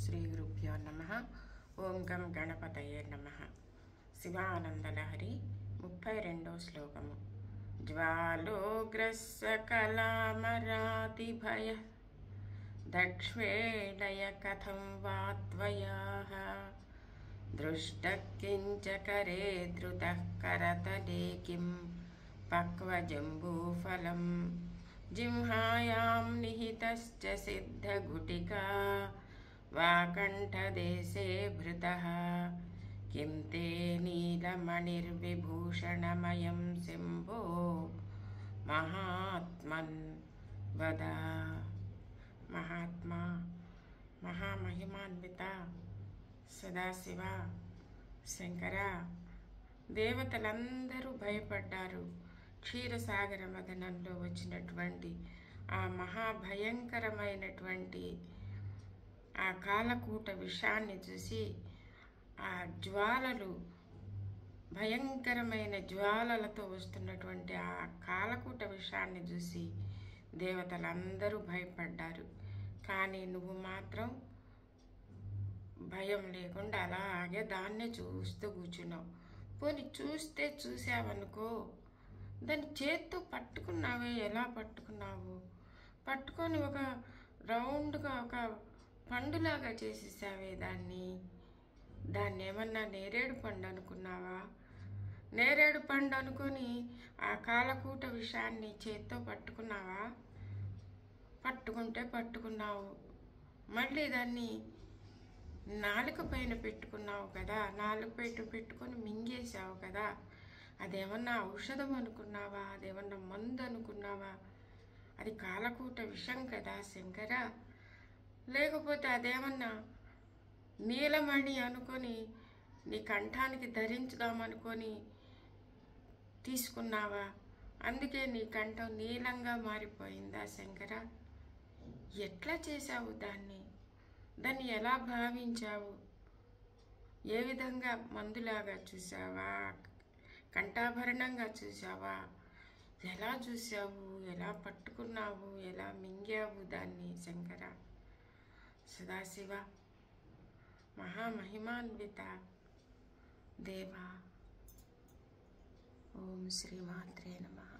శ్రీ గురుభ్యో నమః. ఓం గం గణపతయే నమః. శివానందలహరి 32వ శ్లోకము. జ్వాలోగ్రస్య కళామరాతిభయ దక్ష్వేళయ కథం వా త్వయాః దృష్టః కించ కరే ధృతః కరతలే కిం పక్వజంబూఫలం జింహాయాం నిహితశ్చ సిద్ధగుటికా వాకంఠదేశే భృతః కిం తే నీలమణిర్విభూషణమయం శంభో మహాత్మన్ వద. మహాత్మా మహామహిమాన్విత సదాశివ శంకర, దేవతలందరూ భయపడ్డారు. క్షీరసాగర మదనంలో వచ్చినటువంటి ఆ మహాభయంకరమైనటువంటి ఆ కాలకూట విషాన్ని చూసి, ఆ జ్వాలలు భయంకరమైన జ్వాలలతో వస్తున్నటువంటి ఆ కాలకూట విషాన్ని చూసి దేవతలందరూ భయపడ్డారు. కానీ నువ్వు మాత్రం భయం లేకుండా అలాగే దాన్నే చూస్తూ కూర్చున్నావు. పోనీ చూసావనుకో, దాన్ని చేత్తో పట్టుకున్నావే, ఎలా పట్టుకున్నావు? పట్టుకొని ఒక రౌండ్గా ఒక పండులాగా చేసేసావే దాన్ని ఏమన్నా నేరేడు పండు అనుకున్నావా? నేరేడు పండు అనుకొని ఆ కాలకూట విషాన్ని చేత్తో పట్టుకున్నావా? పట్టుకుంటే పట్టుకున్నావు, మళ్ళీ దాన్ని నాలుక పైన పెట్టుకున్నావు కదా, నాలుక పైన పెట్టుకొని మింగేసావు కదా. అదేమన్నా ఔషధం అనుకున్నావా? అదేమన్నా మందు అనుకున్నావా? అది కాలకూట విషం కదా శంకర. లేకపోతే అదేమన్నా నీలమణి అనుకొని నీ కంఠానికి ధరించుదామనుకొని తీసుకున్నావా? అందుకే నీ కంఠం నీలంగా మారిపోయిందా శంకర? ఎట్లా చేశావు దాన్ని ఎలా భావించావు? ఏ విధంగా మందులాగా చూసావా, కంఠాభరణంగా చూసావా? ఎలా చూసావు, ఎలా పట్టుకున్నావు, ఎలా మింగావు దాన్ని శంకర? సదాశివ మహామహిమాన్విత దేవా, ఓం శ్రీమాత్రే నమః.